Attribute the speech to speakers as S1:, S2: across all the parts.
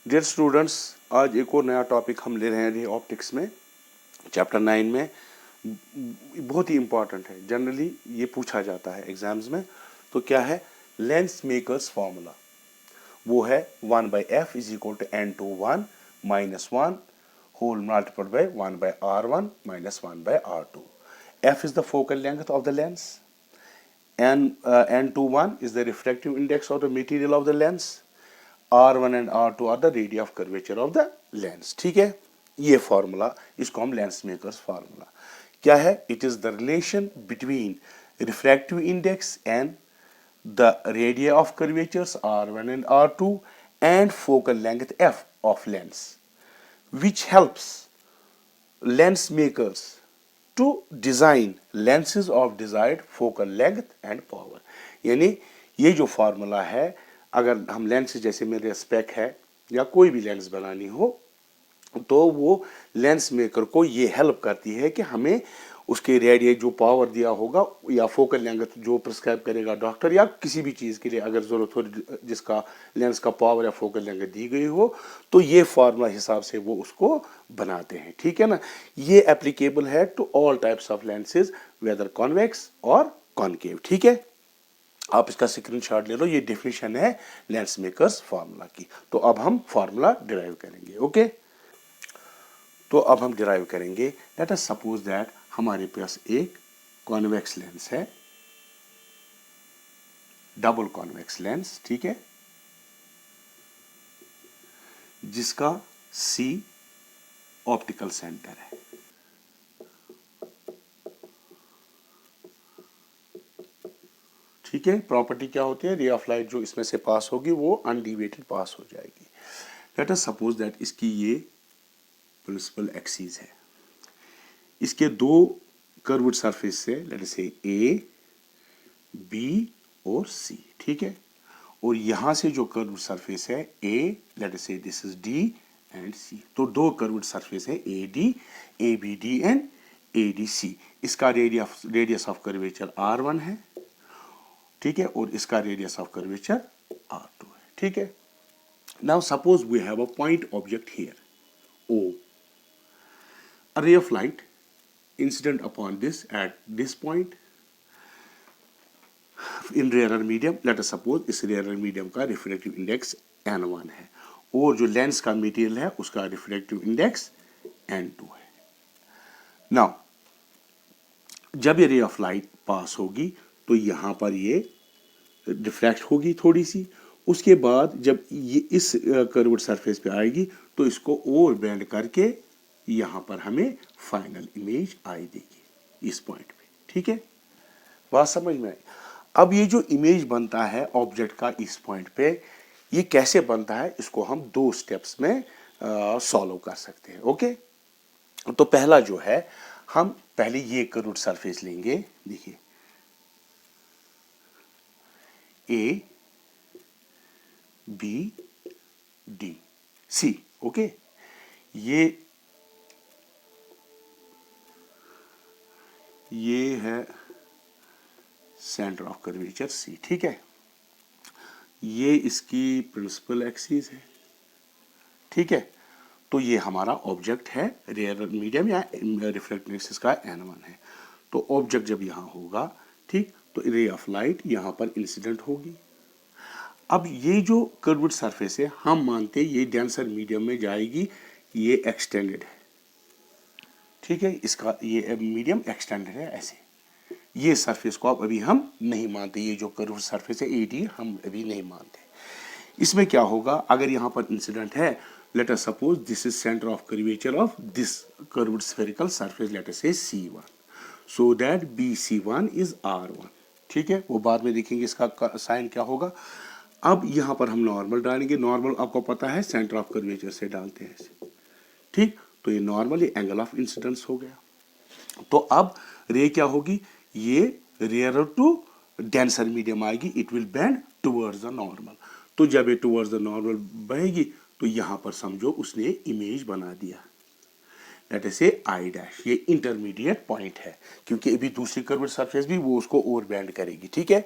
S1: Dear students, आज एक और नया टॉपिक हम ले रहे हैं रे ऑप्टिक्स में, चैप्टर 9 में। बहुत ही इम्पॉर्टेंट है, जनरली ये पूछा जाता है एग्जाम्स में। तो क्या है लेंस मेकर्स फार्मूला? वो है 1/f is equal to n/1 - 1 whole multiplied by 1/r1 - 1/r2. F is the focal length of the lens. N/1 is the refractive index of the material of the lens. R1 and R2 are the radii of curvature of the lens. ठीक है, ये formula, इसको हम lens makers formula क्या है? It is the relation between refractive index and the radii of curvatures R1 and R2 and focal length F of lens, which helps lens makers to design lenses of desired focal length and power. यानी ये जो formula है, अगर हम lens जैसे मेरे spec है या कोई भी लेंस बनानी हो तो वो लेंस मेकर को ये हेल्प करती है कि हमें उसके रेडियस जो पावर दिया होगा या फोकल लेंथ जो प्रिस्क्राइब करेगा डॉक्टर या किसी भी चीज़ के लिए अगर ज़रूरत हो जिसका लेंस का पावर या फोकल लेंथ दी गई हो, तो ये फार्मूला हिसाब से वो उसको बनाते हैं। ठीक है ना, ये एप्लीकेबल है to all types of lenses whether convex और कॉनकेव। ठीक है, आप इसका स्क्रीनशॉट ले लो, ये डेफिनेशन है लेंस मेकर्स फार्मूला की। तो अब हम फार्मूला डिराइव करेंगे। ओके, तो अब हम डिराइव करेंगे। लेट अस सपोज दैट हमारे पास एक कॉन्वेक्स लेंस है, डबल कॉन्वेक्स लेंस, ठीक है, जिसका C ऑप्टिकल सेंटर है। ठीक है, प्रॉपर्टी क्या होती है? रे ऑफ लाइट जो इसमें से पास होगी वो अनडिविएटेड पास हो जाएगी। लेट अस सपोज दैट इसकी ये प्रिंसिपल एक्सिस है, इसके दो कर्व्ड सरफेस से लेट अस से A, B और C। ठीक है, और यहां से जो कर्व्ड सरफेस है A, लेट अस से this is D and C। तो दो कर्व्ड सरफेस है AD, ABD एंड ADC। इसका रेडियस ऑफ कर्वेचर R1 है, ठीक है, और इसका रेडियस ऑफ कर्वेचर R2 है। ठीक है, now suppose we have a point object here O, a ray of light incident upon this at this point in rarer medium. let us suppose इस rarer medium का refractive index n1 है और जो lens का material है उसका रिफ्रैक्टिव index n2 है। नाउ जब ये रे ऑफ लाइट पास होगी तो यहां पर ये डिफ्रैक्ट होगी थोड़ी सी, उसके बाद जब ये इस कर्व्ड सरफेस पे आएगी तो इसको और बेंड करके यहां पर हमें फाइनल इमेज आई देगी इस पॉइंट पे। ठीक है, बात समझ में आई? अब ये जो इमेज बनता है ऑब्जेक्ट का इस पॉइंट पे, ये कैसे बनता है इसको हम दो स्टेप्स में सॉल्व कर सकते हैं। ओके, तो पहला जो है, हम पहले ये कर्व्ड सरफेस लेंगे। देखिए A, B, D, C। Okay, ये है सेंटर ऑफ कर्वेचर C। ठीक है, ये इसकी प्रिंसिपल एक्सिस है। ठीक है, तो ये हमारा ऑब्जेक्ट है, रेयर मीडियम या रिफ्रैक्टिव इंडेक्स का n1 है। तो ऑब्जेक्ट जब यहां होगा, ठीक, तो रे ऑफ लाइट यहां पर इंसिडेंट होगी। अब ये जो कर्व्ड सरफेस है, हम मानते हैं ये डेंसर मीडियम में जाएगी, ये एक्सटेंडेड है। ठीक है, इसका ये मीडियम एक्सटेंडेड है ऐसे। ये सरफेस को अब अभी हम नहीं मानते, ये जो कर्व्ड सरफेस है AD हम अभी नहीं मानते। इसमें क्या होगा, अगर यहां पर इंसिडेंट है, let us suppose this is centre of curvature of this curved spherical surface, let us से C1, so that BC1 is R1। ठीक है, वो बाद में देखेंगे इसका साइन क्या होगा। अब यहां पर हम नॉर्मल डालेंगे। नॉर्मल आपको पता है सेंटर ऑफ कर्वेचर से डालते हैं ऐसे। ठीक, तो ये नॉर्मल एंगल ऑफ इंसिडेंस हो गया। तो अब रे क्या होगी, ये रेयर टू डेंसर मीडियम आएगी, it will bend towards the normal. तो जब ये टुवर्ड्स द नॉर्मल बहेगी तो यहां पर समझो उसने इमेज बना दिया, लेट अस से I'। ये इंटरमीडिएट पॉइंट है क्योंकि अभी दूसरी कर्व्ड सरफेस भी वो उसको और बेंड करेगी। ठीक है,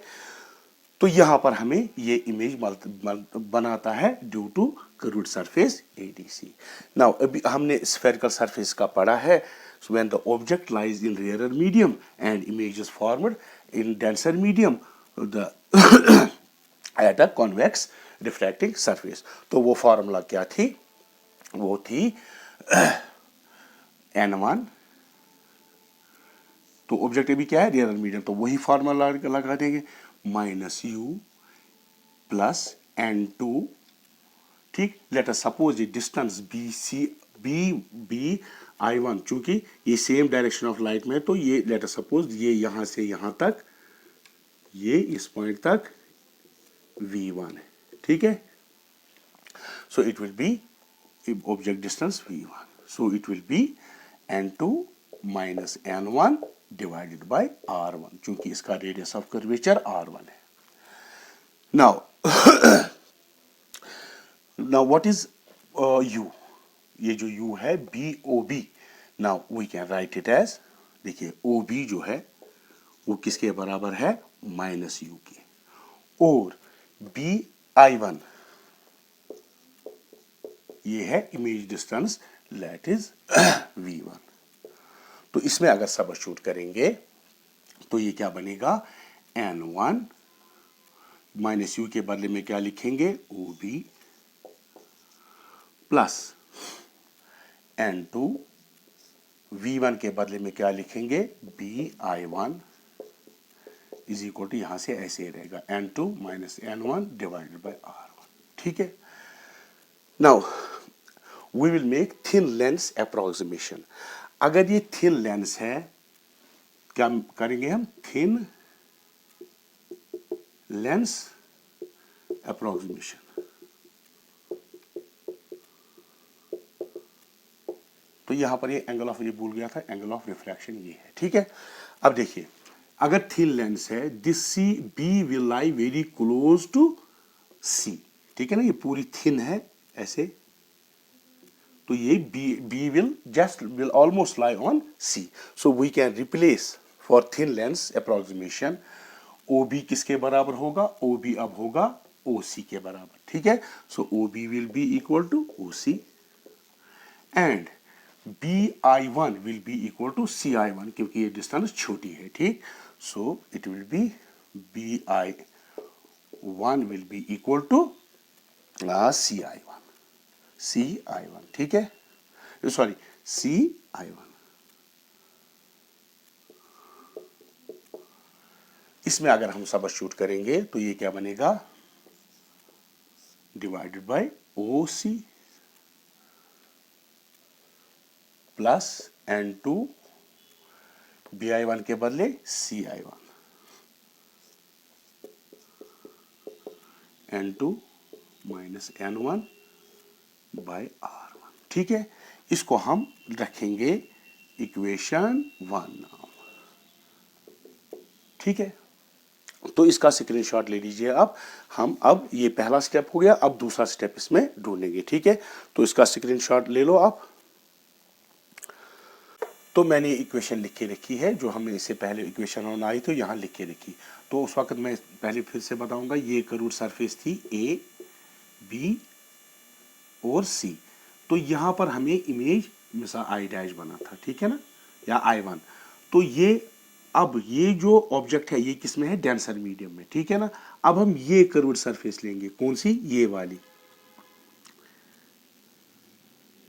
S1: तो यहां पर हमें ये इमेज बनाता है due to curved surface ADC. Now अभी हमने स्फेरिकल सरफेस का पढ़ा है। So when the object lies in rarer medium and image is formed in denser medium the at a convex refracting surface. तो वो फॉर्मूला क्या थी? वो थी n1, तो ऑब्जेक्ट अभी क्या है? रेयरर मीडियम, तो वही फॉर्मूला लगा देंगे, माइनस यू प्लस n2। ठीक, लेट अस सपोज ये डिस्टेंस बी I1, चूंकि ये सेम डायरेक्शन ऑफ लाइट में है, तो ये लेट अस सपोज ये यहां से यहां तक, ये इस पॉइंट तक V1 है। ठीक है, so it will be object distance V1, so it will be n2 minus n1 divided by r1, चूंकि इसका रेडियस ऑफ कर्वेचर r1 है। Now now what is u? ये जो u है BOB, now we can write it as, देखिए OB जो है वो किसके बराबर है? माइनस यू के, और BI1 ये है image distance, that is V1। तो इसमें अगर सबस्टिट्यूट करेंगे तो ये क्या बनेगा? n1 माइनस यू के बदले में क्या लिखेंगे? OB प्लस n2, V1 के बदले में क्या लिखेंगे? BI1 इज इक्वल टू, यहां से ऐसे रहेगा n2 minus n1 divided by r1। ठीक है, now we will make thin lens approximation. अगर ये थिन लेंस है, क्या करेंगे हम? Thin lens approximation. तो यहां पर ये एंगल ऑफ, ये भूल गया था, एंगल ऑफ रिफ्रैक्शन ये है। ठीक है, अब देखिए अगर थिन लेंस है, this C B will lie very close to C. ठीक है ना, ये पूरी थिन है ऐसे, तो ये B will almost lie on C. So we can replace for thin lens approximation, O B किसके बराबर होगा? ओ बी अब होगा ओ सी के बराबर। ठीक है, so O B will be equal to O C and BI1 will be equal to CI1, क्योंकि ये डिस्टेंस छोटी है। ठीक, so it will be BI1 will be equal to CI1। ठीक है, सॉरी CI1। इसमें अगर हम सबस्टिट्यूट करेंगे तो ये क्या बनेगा? Divided by OC plus n2, BI1 के बदले CI1, n2 minus n1 bye r1। ठीक है, इसको हम रखेंगे इक्वेशन 1 नाउ। ठीक है, तो इसका स्क्रीनशॉट ले लीजिए आप। हम अब ये पहला स्टेप हो गया, अब दूसरा स्टेप इसमें ढूंढेंगे। ठीक है, तो इसका स्क्रीनशॉट ले लो आप। तो मैंने इक्वेशन लिख के रखी है, जो हमने इससे पहले इक्वेशन बनाई तो यहाँ लिख के रखी। तो उस वक्त मैं पहले फिर से बताऊंगा, ये कर्व्ड सरफेस थी A, B और C। तो यहाँ पर हमें इमेज मिसाल I' बना था, ठीक है ना, या I1। तो ये अब ये जो ऑब्जेक्ट है ये किस में है? डेंसर मीडियम में। ठीक है ना, अब हम ये कर्व्ड सरफेस लेंगे, कौन सी? ये वाली।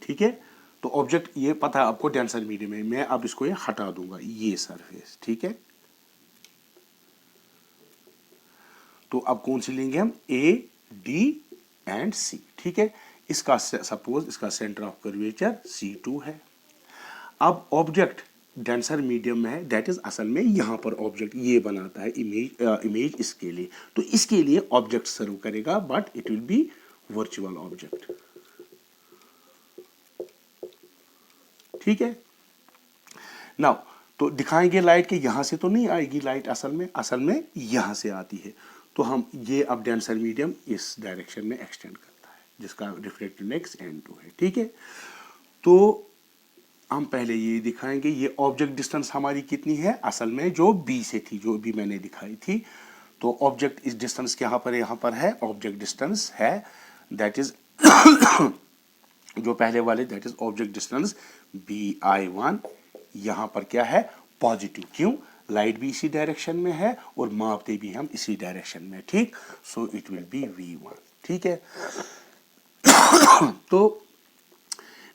S1: ठीक है, तो ऑब्जेक्ट ये पता है आपको डेंसर मीडियम में, मैं अब इसको ये हटा दूंगा, ये सरफेस। ठीक है, तो अब कौन सी लेंगे हम? A, D and C। ठीक है, इसका सपोज इसका सेंटर ऑफ कर्वेचर C2 है। अब ऑब्जेक्ट डेंसर मीडियम में है, दैट इज असल में यहां पर ऑब्जेक्ट ये बनाता है इमेज इसके लिए। तो इसके लिए ऑब्जेक्ट सर्व करेगा, but it will B virtual object. ठीक है, नाउ तो दिखाएंगे लाइट के यहां से तो नहीं आएगी लाइट, असल में यहां से आती है। तो हम ये अब डेंसर मीडियम इस डायरेक्शन में एक्सटेंड करता है, जिसका रिफ्लेक्टेड इंडेक्स n2 है। ठीक है, तो हम पहले ये दिखाएंगे, ये ऑब्जेक्ट डिस्टेंस हमारी कितनी है? असल में जो B से थी, जो भी मैंने दिखाई थी, तो ऑब्जेक्ट इस डिस्टेंस के यहाँ पर है, ऑब्जेक्ट डिस्टेंस है दैट इज जो पहले वाले that is object distance BI1 यहाँ पर क्या है पॉजिटिव, क्यों लाइट भी इसी डायरेक्शन में है और मापते भी हम इसी डायरेक्शन में, ठीक। So it will B V1, ठीक है। तो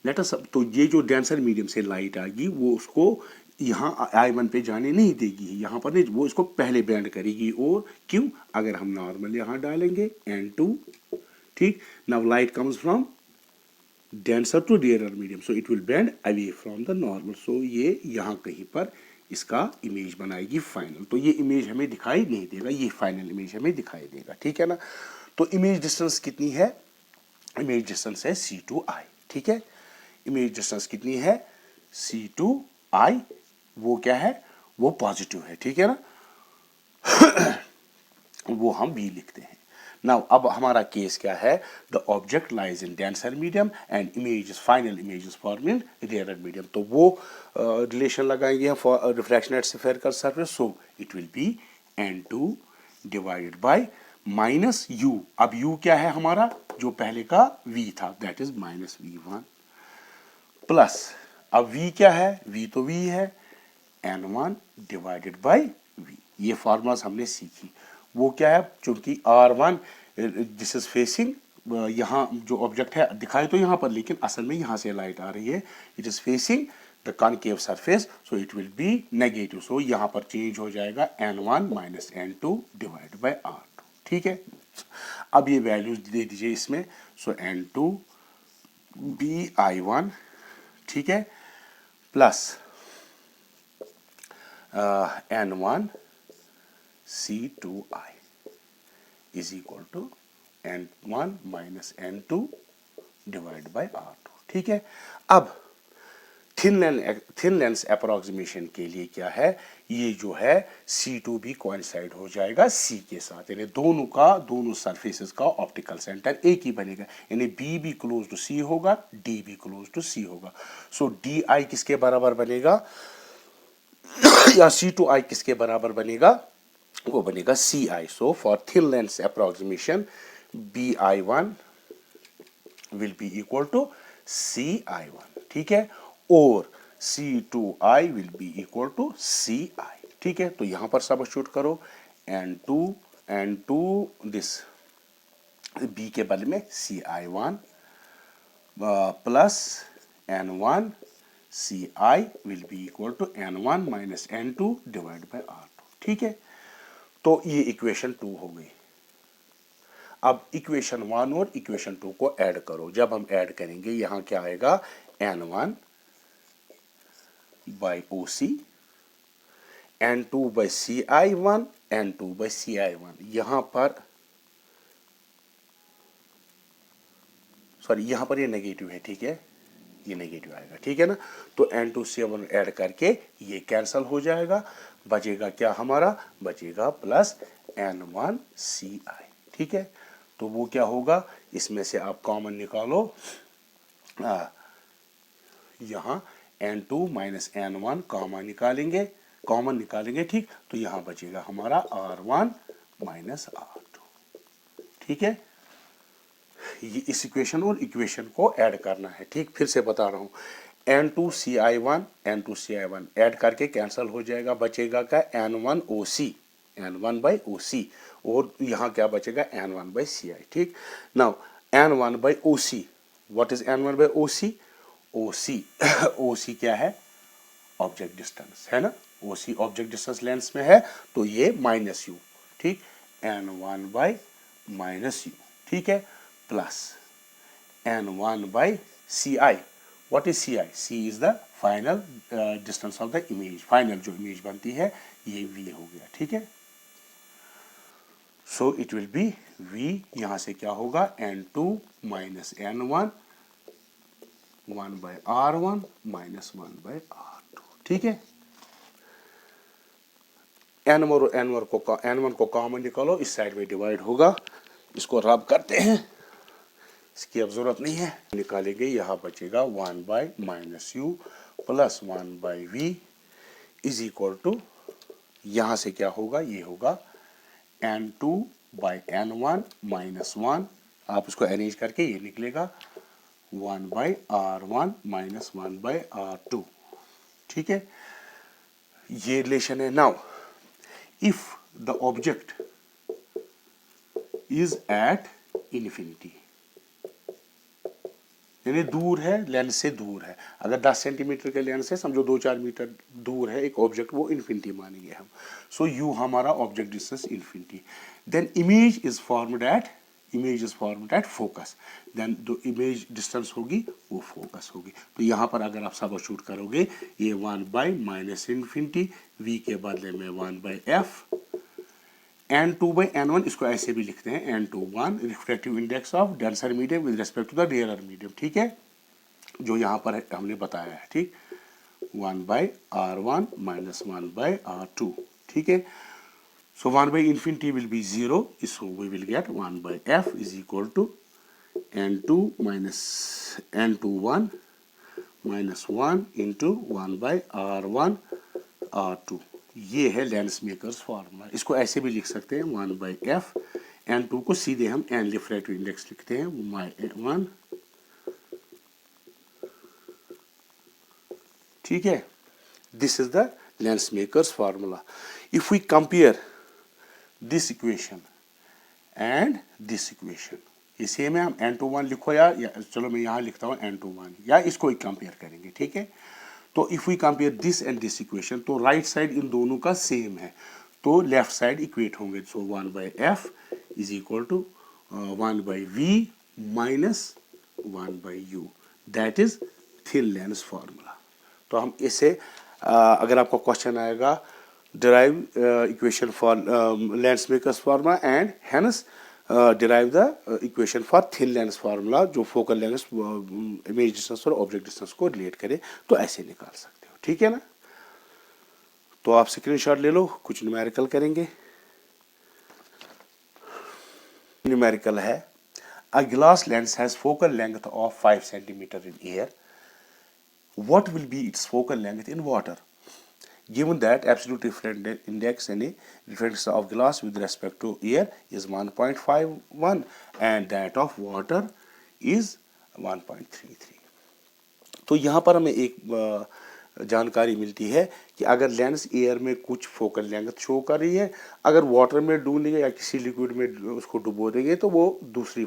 S1: लेट अस, तो ये जो डेंसर मीडियम से लाइट आएगी वो उसको यहाँ I1 पे जाने नहीं देगी, यहाँ पर नहीं, वो इसको पहले बैंड करेगी। और क्यों, अगर हम नॉर्मल यहाँ डालेंगे N2, ठीक, now light comes from denser to rarer medium, so it will bend away from the normal, so ये यहाँ कहीं पर इसका इमेज बनाएगी फाइनल। तो ये इमेज हमें दिखाई नहीं देगा, ये फाइनल इमेज हमें दिखाई देगा, ठीक है ना। तो इमेज डिस्टेंस कितनी है, इमेज डिस्टेंस है C2I, ठीक है। इमेज डिस्टेंस कितनी है C2I, वो क्या है, वो पॉजिटिव है, ठीक है ना। वो हम B लिखते हैं। नाउ अब हमारा केस क्या है, the object lies in denser medium and image final image is form in rare medium. तो वो रिलेशन लगाएंगे for refraction at spherical surface, so it will be N2 divided by minus U। अब U क्या है हमारा, जो पहले का V था that is minus V1 plus, अब V क्या है, V तो V है, N1 डिवाइडेड बाय V। ये फॉर्मूलाज हमने सीखी। वो क्या है, चूंकि R1 दिस इज फेसिंग, यहाँ जो ऑब्जेक्ट है दिखाई तो यहाँ पर, लेकिन असल में यहाँ से लाइट आ रही है, it is facing the concave surface, so it will be negative. So यहाँ पर चेंज हो जाएगा N1 minus N2 divide by R2, ठीक है। अब ये वैल्यूज दे दीजिए इसमें, सो N2 BI1, ठीक है, plus N1 C2I is equal to N1 minus N2 divide by R2, ठीक है। अब थिन लेंस अप्रोक्सीमेशन के लिए क्या है, ये जो है C2 भी कोइंसाइड हो जाएगा C के साथ, यानी दोनों सरफेसेस का ऑप्टिकल सेंटर एक ही बनेगा, यानी B भी क्लोज टू C होगा, D भी क्लोज टू C होगा। सो DI किसके बराबर बनेगा या C2I किसके बराबर बनेगा, वो बनेगा CI। So for thin lens approximation BI1 will be equal to CI1, ठीक है, और C2I will be equal to CI, ठीक है। तो यहां पर सब्स्टिट्यूट करो, N2 दिस B के बदले में CI1 plus N1 CI will be equal to N1 minus N2 divide by R2, ठीक है। तो ये इक्वेशन 2 हो गई। अब इक्वेशन 1 और इक्वेशन 2 को ऐड करो। जब हम ऐड करेंगे यहां क्या आएगा, N1 bye OC, N2 bye CI1, N2 bye CI1। यहां पर सॉरी, यहां पर ये नेगेटिव है, ठीक है, ये नेगेटिव आएगा, ठीक है ना। तो N2 C1 ऐड करके ये कैंसल हो जाएगा, बचेगा क्या हमारा, बचेगा प्लस N1 CI, ठीक है। तो वो क्या होगा, इसमें से आप कॉमन निकालो, यहाँ N2 माइनस N1 कॉमन निकालेंगे, ठीक। तो यहाँ बचेगा हमारा R1 माइनस R2, ठीक है। ये इस इक्वेशन और इक्वेशन को ऐड करना है, ठीक। फिर से बता रहा हूँ, N2 CI1 ऐड करके कैंसल हो जाएगा, बचेगा क्या N1 बाई OC, और यहाँ क्या बचेगा N1 बाई CI, ठीक। Now N1 by OC, what is N1 by OC, OC क्या है, ऑब्जेक्ट डिस्टेंस है ना, OC ऑब्जेक्ट डिस्टेंस लेंस में है, तो ये माइनस U, ठीक, N1 बाई माइनस U, ठीक है, plus N1 by CI। What is CI, C is the final distance of the image, final जो इमेज बनती है, ये V हो गया, ठीक है। So it will B V, यहां से क्या होगा N2 minus N1 1 by R1 minus 1 by R2, ठीक है। N1 को कॉमन निकालो, इस साइड में डिवाइड होगा, इसको रब करते हैं, इसकी अब जरूरत नहीं है, निकालेंगे, यहाँ बचेगा 1 by minus U plus 1 by V is equal to, यहाँ से क्या होगा, ये होगा n2 बाई n1 माइनस 1, आप इसको अरेंज करके ये निकलेगा 1 by r1 minus 1 by r2, ठीक है, ये रिलेशन है। Now if the object is at infinity, यानी दूर है, लेंस से दूर है, अगर 10 सेंटीमीटर के लेंस है, समझो 2-4 मीटर दूर है एक ऑब्जेक्ट, वो इन्फिनिटी मानेंगे हम। सो यू हमारा object distance infinity, then image is formed at focus, then जो इमेज डिस्टेंस होगी वो फोकस होगी। तो यहाँ पर अगर आप सबस्टिट्यूट करोगे, ये 1 बाई माइनस इन्फिनिटी, v के बदले में 1 by F, n2 by n1, इसको ऐसे भी लिखते हैं n21 refractive index of denser medium with respect to the rare medium, ठीक है, जो यहाँ पर हमने बताया है, ठीक, 1 by r1 minus 1 by r2, ठीक है। So 1 by infinity will be 0, so we will get 1 by f is equal to n2 minus n21 minus 1 into 1 by r1 r2, ये है लेंस मेकर्स फार्मूला। इसको ऐसे भी लिख सकते हैं 1 बाई एफ, n2 को सीधे हम n रिफ्रैक्टिव इंडेक्स लिखते हैं 1, ठीक है, this is the lens makers formula. If we compare this equation and this equation, ये सेम है, हम n21 लिखो या चलो मैं यहाँ लिखता हूँ n21, या इसको ही कंपेयर करेंगे, ठीक है। तो if we compare this and this equation, तो राइट साइड इन दोनों का सेम है, तो लेफ्ट साइड इक्वेट होंगे। So 1 by F is equal to 1 by V minus 1 by U, that is thin lens formula. तो हम इसे अगर आपका क्वेश्चन आएगा derive equation for lens makers formula and hence derive the equation for thin lens formula, जो focal lens image distance और object distance को relate करे, तो ऐसे निकाल सकते हो, ठीक है ना। तो आप स्क्रीनशॉट ले लो, कुछ न्यूमेरिकल करेंगे। न्यूमेरिकल है, a glass lens has focal length of 5 centimetre in air, what will be its focal length in water, given that absolute refractive index and refractive of glass with respect to air is 1.51 and that of water is 1.33। तो यहाँ पर हमें एक जानकारी मिलती है कि अगर लेंस एयर में कुछ फोकल लेंथ शो कर रही है, अगर वाटर में डूबेंगे या किसी लिक्विड में उसको डुबो देंगे तो वो दूसरी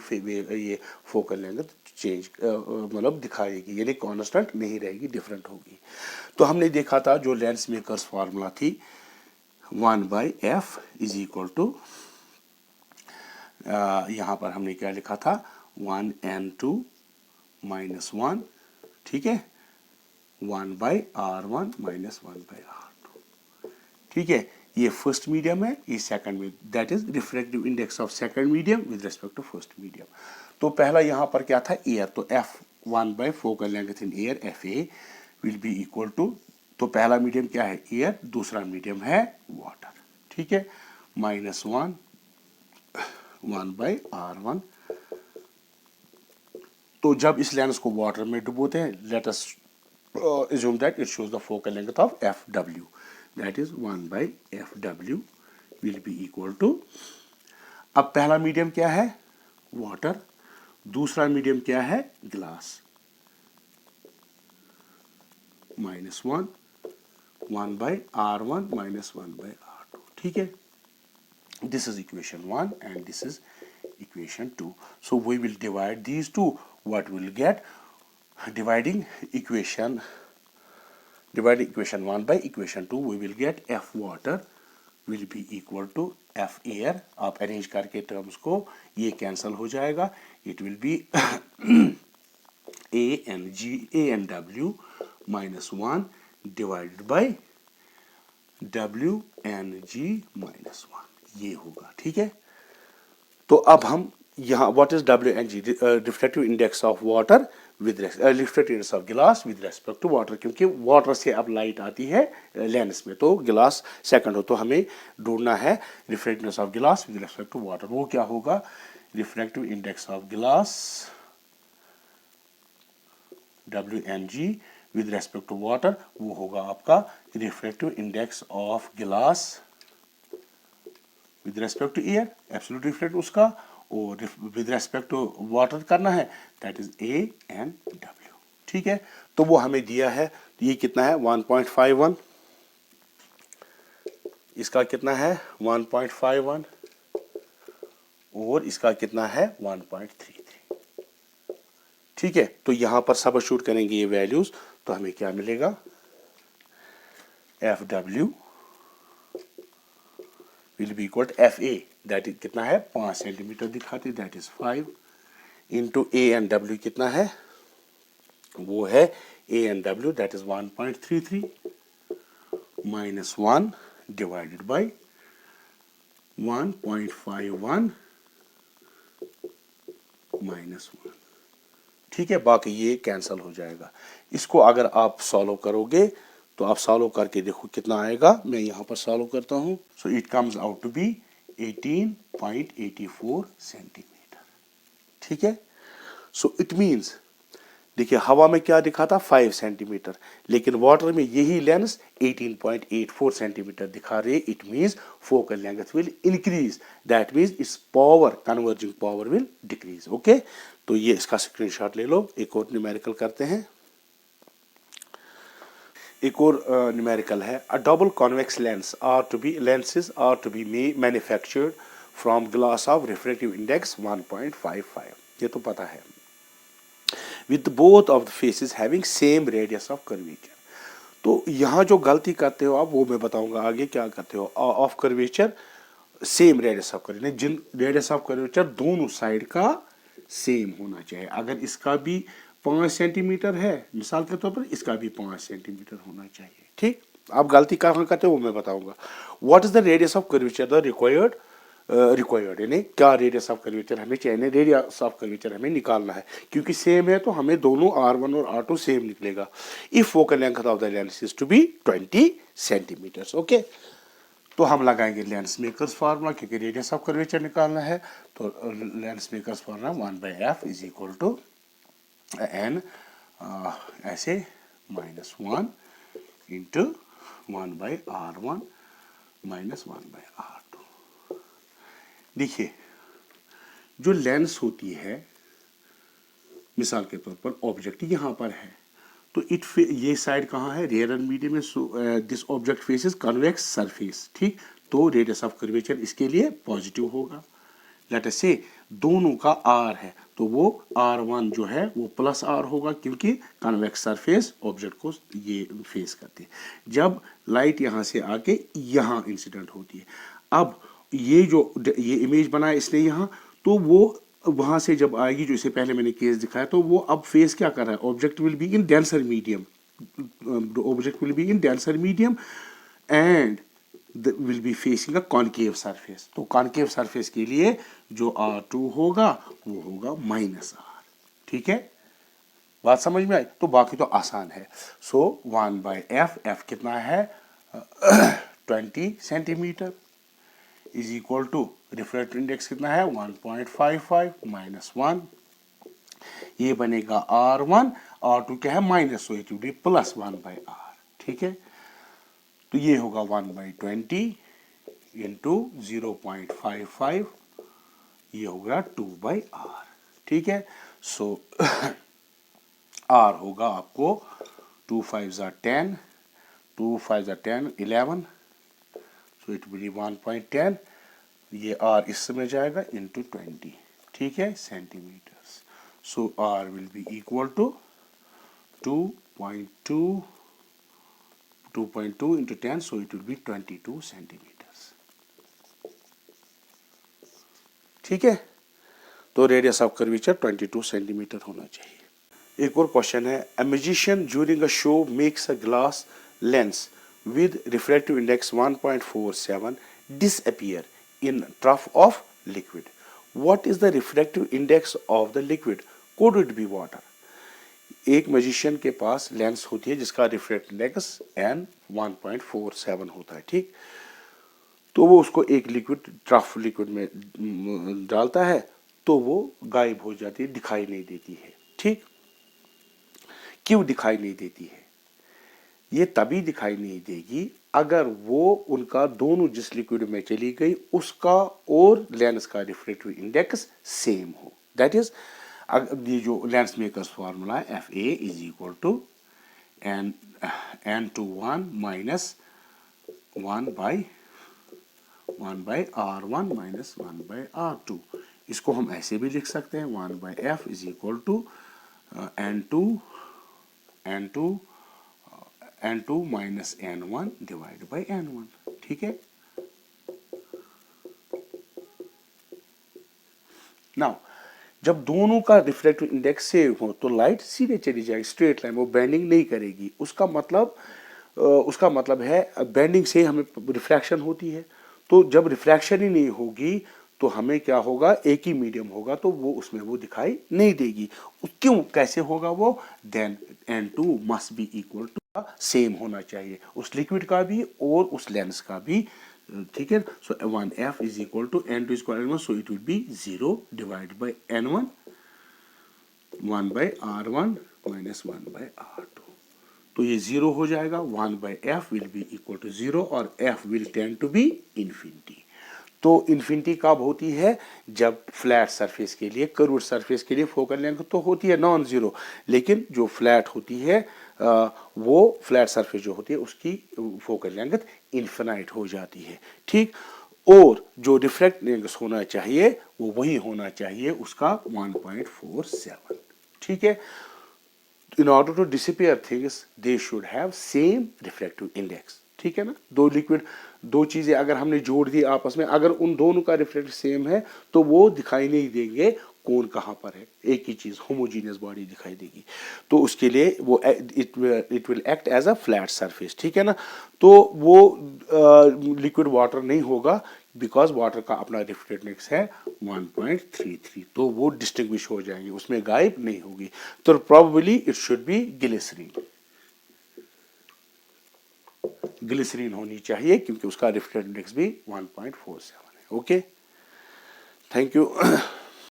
S1: ये फोकल लेंथ चेंज मतलब दिखाएगी, यानी कांस्टेंट नहीं रहेगी, डिफरेंट होगी। तो हमने देखा था जो लेंस मेकर्स फार्मूला थी 1 by F is equal to, यहाँ पर हमने क्या लिखा था 1n2 माइनस 1, ठीक है, 1 by r1 minus 1 by r2, ठीक है, ये फर्स्ट मीडियम है, ये सेकंड में, that is refractive index of second medium with respect to first medium. तो पहला यहाँ पर क्या था एयर, तो f1 by focal length in air fa will be equal to, तो पहला मीडियम क्या है एयर, दूसरा मीडियम है वाटर, ठीक है, माइनस 1 बाई r1। तो जब इस लेंस को वाटर में डुबोते हैं, let us assume that it shows the focal length of fw, that is 1 by fw will be equal to, अब पहला मीडियम क्या है वाटर, दूसरा मीडियम क्या है glass, minus 1 by r1 minus 1 by r2, ठीक है, this is equation 1 and this is equation 2। so we will divide these two, what we will get, dividing equation 1 by equation 2, we will get f water will be equal to f air, आप arrange करके terms को ये cancel हो जाएगा, it will be a n w minus 1 divided by w n g minus 1, ये होगा, ठीक है। तो अब हम यहाँ what is W N G, refractive index of water with refractive index of glass with respect to water, क्योंकि water से अब लाइट आती है लेंस में, तो गिलास सेकंड हो, तो हमें ढूंढना है refractive index of glass with respect to water. वो क्या होगा, refractive index of glass W N G with respect to water, वो होगा आपका refractive index of glass with respect to air absolute reflect उसका, और विद रेस्पेक्ट टू वाटर करना है, that is A N W. ठीक है, तो वो हमें दिया है, तो ये कितना है 1.51, इसका कितना है 1.51, और इसका कितना है 1.33। ठीक है, तो यहां पर सबस्टिट्यूट करेंगे ये वैल्यूज, तो हमें क्या मिलेगा, F W will be equal to F A, that is कितना है 5 सेंटीमीटर दिखाते, that is 5 into A N W कितना है, वो है A N W that is 1.33 minus 1 divided by 1.51 minus 1। ठीक है, बाकी ये कैंसिल हो जाएगा। इसको अगर आप सॉल्व करोगे तो आप सॉल्व करके देखो कितना आएगा, मैं यहां पर सॉल्व करता हूं। So it comes out to be 18.84 centimetre. ठीक है, सो इट मींस, देखिए हवा में क्या दिखा था 5 सेंटीमीटर, लेकिन वाटर में यही लेंस 18.84 सेंटीमीटर दिखा रहे। It means focal length will increase, that means it's power, converging power will decrease. Okay, तो ये इसका स्क्रीनशॉट ले लो। एक और न्यूमेरिकल करते हैं, एक और न्यूमेरिकल है, a double convex lens are to be lenses are to be manufactured from glass of refractive index 1.55, ये तो पता है, with both of the faces having same radius of curvature। तो यहाँ जो गलती करते हो आप, वो मैं बताऊंगा आगे क्या करते हो। Of curvature same radius of curvature, जिन रेडियस ऑफ कर्वेचर दोनों साइड का सेम होना चाहिए। अगर इसका भी 5 सेंटीमीटर है मिसाल के तौर पर, इसका भी 5 सेंटीमीटर होना चाहिए। ठीक, आप गलती कहाँ करते हो वो मैं बताऊंगा। What is the radius of curvature, the required यानी क्या रेडियस ऑफ कर्वेचर हमें चाहिए, रेडियस ऑफ कर्वेचर हमें निकालना है, क्योंकि सेम है तो हमें दोनों R1 और R2 सेम निकलेगा। If focal length of the lens is to be 20 centimetre. Okay, तो हम लगाएंगे लेंस मेकर्स फार्मूला, क्योंकि रेडियस ऑफ कर्वेचर निकालना है। तो lens makers formula 1/f is equal to n ऐसे -1 इंटू 1/R1 माइनस 1/R2। देखिए जो लेंस होती है, मिसाल के तौर पर ऑब्जेक्ट यहां पर है, तो ये साइड कहाँ है, रियर एंड मीडियम में, this object faces convex surface. ठीक, तो रेडियस ऑफ कर्वेचर इसके लिए पॉजिटिव होगा। लेट अस से दोनों का R है, तो वो R1 जो है वो प्लस R होगा, क्योंकि कन्वेक्स सरफेस ऑब्जेक्ट को ये फेस करती है। जब लाइट यहाँ से आके यहाँ इंसिडेंट होती है, अब ये इमेज बनाया इसने यहाँ, तो वो वहां से जब आएगी, जो इससे पहले मैंने केस दिखाया, तो वो अब फेस क्या कर रहा है, object will be in denser medium, object will be in denser medium and will be facing a concave surface. तो कॉनकेव सरफेस के लिए जो R2 होगा वो होगा -R। ठीक है, बात समझ में आई? तो बाकी तो आसान है। सो 1/f, f कितना है 20 centimetre is equal to refractive index कितना है 1.55 माइनस 1, ये बनेगा R1, R2 क्या है minus, so it will B plus 1/R। ठीक है, तो ये होगा 1/20 इंटू 0.55, ये होगा 2/R। ठीक है, सो R होगा आपको 2 5 10, 2 5 10 11, सो इट विल बी 1.10, ये R इसमें जाएगा इंटू 20। ठीक है, centimetres. So R will be equal to 2.2 into 10, so it will be 22 centimetres. ठीक है, तो रेडियस ऑफ कर्वेचर 22 सेंटीमीटर होना चाहिए। एक और क्वेश्चन है, a magician during a show makes a glass lens with refractive index 1.47 disappear in trough of liquid. What is the refractive index of the liquid? Could it be water? एक magician के पास lens होती है जिसका refractive index n 1.47 होता है। ठीक, तो वो उसको एक लिक्विड ट्रफ लिक्विड में डालता है, तो वो गायब हो जाती है, दिखाई नहीं देती है। ठीक, क्यों दिखाई नहीं देती है? ये तभी दिखाई नहीं देगी अगर वो उनका दोनों जिस लिक्विड में चली गई उसका और लेंस का रिफ्रैक्टिव इंडेक्स सेम हो, दैट इज ये जो लेंस मेकर्स फार्मूला है F A is equal to n21 minus 1 by R1 minus 1 by R2। इसको हम ऐसे भी लिख सकते हैं 1 by F is equal to n2 minus n1 divide by n1। ठीक है, नाउ जब दोनों का रिफ्रैक्टिव इंडेक्स सेम हो तो लाइट सीधे चली जाएगी, स्ट्रेट लाइन, वो बेंडिंग नहीं करेगी। उसका मतलब है बेंडिंग से हमें रिफ्रैक्शन होती है, तो जब रिफ्रैक्शन ही नहीं होगी तो हमें क्या होगा, एक ही मीडियम होगा तो वो उसमें वो दिखाई नहीं देगी। क्यों, कैसे होगा वो, then n2 must be equal to same होना चाहिए, उस लिक्विड का भी और उस लेंस का भी। ठीक है, so 1f is equal to n2 is equal to n1, so it will be 0 divide by n1 1 by r1 minus 1 by r2। तो ये 0 हो जाएगा, 1 by F will be equal to 0 और F will tend to be infinity. तो infinity कब होती है, जब फ्लैट सरफेस के लिए, कर्व्ड सरफेस के लिए फोकल लेंथ तो होती है नॉन जीरो, लेकिन जो फ्लैट होती है वो फ्लैट सरफेस जो होती है उसकी फोकल लेंथ इन्फिनाइट हो जाती है। ठीक, और जो रिफ्रैक्ट इंडेक्स होना चाहिए वो वही होना चाहिए उसका 1.47। ठीक है, in order to disappear things they should have same refractive index। ठीक है ना, दो लिक्विड, दो चीजें अगर हमने जोड़ दी आपस में, अगर उन दोनों का रिफ्रैक्टिव सेम है तो वो दिखाई नहीं देंगे कौन कहाँ पर है, एक ही चीज होमोजीनियस बॉडी दिखाई देगी। तो उसके लिए वो it will act as a flat surface. ठीक है ना, तो वो लिक्विड वाटर नहीं होगा बिकॉज वाटर का अपना रिफ्रैक्टिव इंडेक्स है 1.33, तो वो डिस्टिंग्विश हो जाएंगे, उसमें गायब नहीं होगी। तो probably it should be glycerine होनी चाहिए क्योंकि उसका रिफ्रैक्टिव इंडेक्स भी 1.47 है। Okay, thank you.